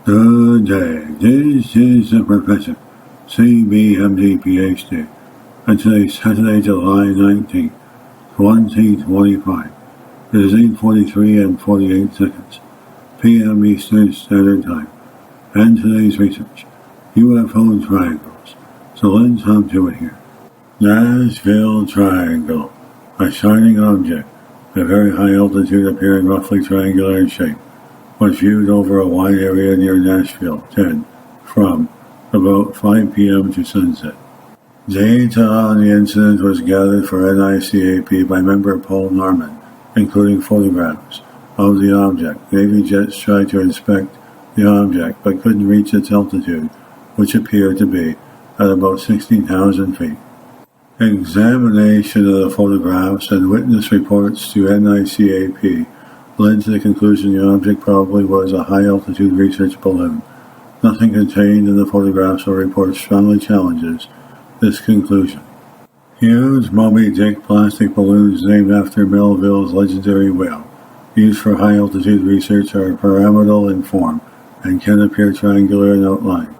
Good day. This is the Professor, CBMD PhD, and today's Saturday, July 19th, 2025. It is 8:43 and 48 seconds, p.m. Eastern Standard Time, and today's research, UFO triangles. So let's hop to it here. Nashville Triangle, a shining object, at very high altitude appearing roughly triangular in shape, was viewed over a wide area near Nashville, 10, from about 5 p.m. to sunset. Data on the incident was gathered for NICAP by member Paul Norman, including photographs of the object. Navy jets tried to inspect the object but couldn't reach its altitude, which appeared to be at about 16,000 feet. Examination of the photographs and witness reports to NICAP led to the conclusion the object probably was a high-altitude research balloon. Nothing contained in the photographs or reports strongly challenges this conclusion. Huge Moby Dick plastic balloons named after Melville's legendary whale, used for high-altitude research, are pyramidal in form and can appear triangular in outline.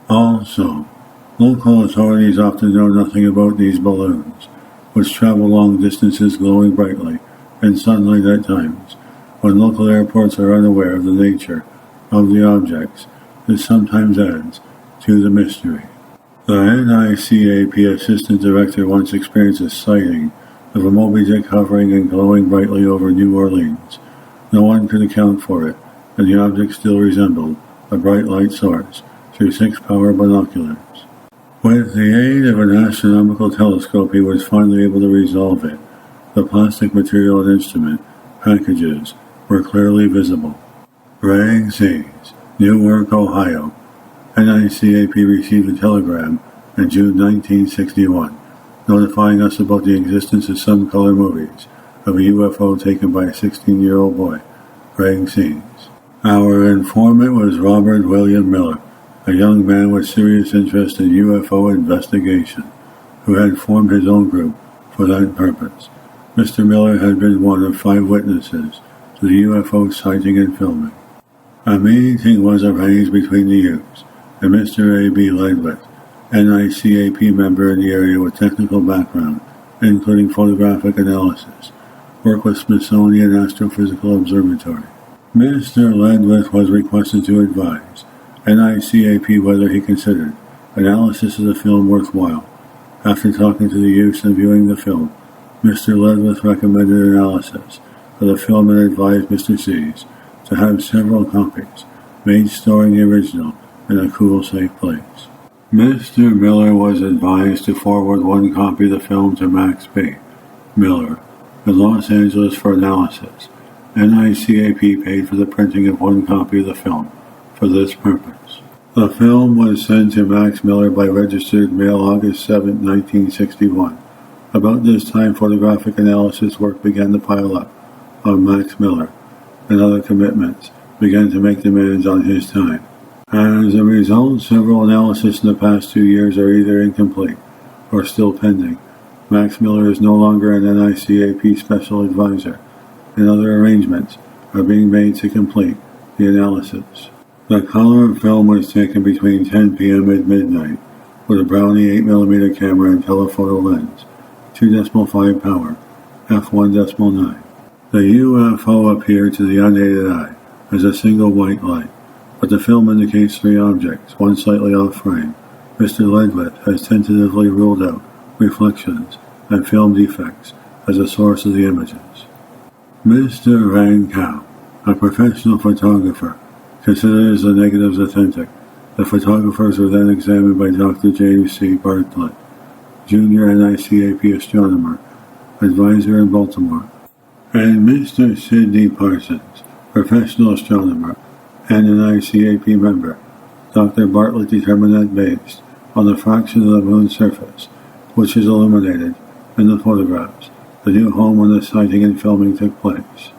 Also, local authorities often know nothing about these balloons, which travel long distances glowing brightly in sunlight at times. When local airports are unaware of the nature of the objects, this sometimes adds to the mystery. The NICAP Assistant Director once experienced a sighting of a Moby Dick hovering and glowing brightly over New Orleans. No one could account for it, and the object still resembled a bright light source through 6 power binoculars. With the aid of an astronomical telescope, he was finally able to resolve it. The plastic material and instrument packages were clearly visible. Greg Seas, Newark, Ohio. NICAP received a telegram in June 1961, notifying us about the existence of some color movies of a UFO taken by a 16-year-old boy, Greg Seas. Our informant was Robert William Miller, a young man with serious interest in UFO investigation, who had formed his own group for that purpose. Mr. Miller had been one of 5 witnesses to the UFO sighting and filming. A meeting was arranged between the youths and Mr. A. B. Ledwith, NICAP member in the area with technical background, including photographic analysis, work with Smithsonian Astrophysical Observatory. Mr. Ledwith was requested to advise NICAP whether he considered analysis of the film worthwhile. After talking to the youths and viewing the film, Mr. Ledwith recommended analysis of the film and advised Mr. Seas to have several copies made storing the original in a cool, safe place. Mr. Miller was advised to forward 1 copy of the film to Max B. Miller in Los Angeles for analysis. NICAP paid for the printing of 1 copy of the film for this purpose. The film was sent to Max Miller by registered mail August 7, 1961. About this time, photographic analysis work began to pile up on Max Miller, and other commitments began to make demands on his time. As a result, several analyses in the past 2 years are either incomplete or still pending. Max Miller is no longer an NICAP special advisor, and other arrangements are being made to complete the analysis. The color film was taken between 10 p.m. and midnight with a Brownie 8mm camera and telephoto lens, 2.5 power, f1.9. The UFO appeared to the unaided eye as a single white light, but the film indicates 3 objects, one slightly off frame. Mr. Ledwith has tentatively ruled out reflections and film defects as a source of the images. Mr. Van Kao, a professional photographer, considers the negatives authentic. The photographers were then examined by Dr. James C. Bartlett, Junior NICAP astronomer, advisor in Baltimore, and Mr. Sidney Parsons, professional astronomer and an NICAP member. Dr. Bartlett determined that based on the fraction of the moon's surface, which is illuminated in the photographs, the new home when the sighting and filming took place.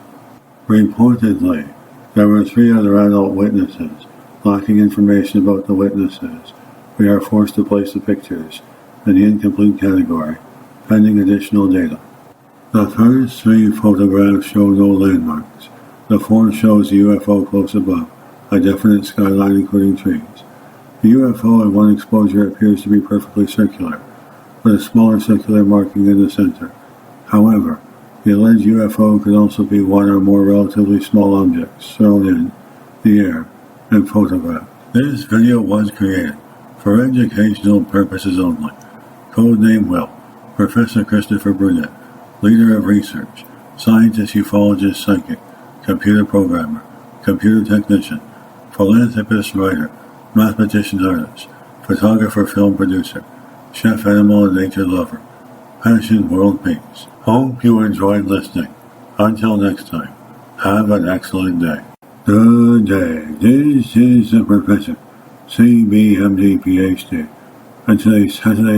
Reportedly, there were 3 other adult witnesses. Lacking information about the witnesses, we are forced to place the pictures in the incomplete category, pending additional data. The first 3 photographs show no landmarks. The 4th shows the UFO close above, a definite skyline including trees. The UFO at one exposure appears to be perfectly circular, with a smaller circular marking in the center. However, the alleged UFO could also be one or more relatively small objects thrown in the air and photographed. This video was created for educational purposes only. Codename Will, Professor Christopher Brunette, Leader of Research, Scientist, Ufologist, Psychic, Computer Programmer, Computer Technician, Philanthropist, Writer, Mathematician, Artist, Photographer, Film Producer, Chef, Animal, and Nature Lover. Passion, World Peace. Hope you enjoyed listening. Until next time, have an excellent day. Good day. This is the Professor, CBMD, PhD, and today's Saturday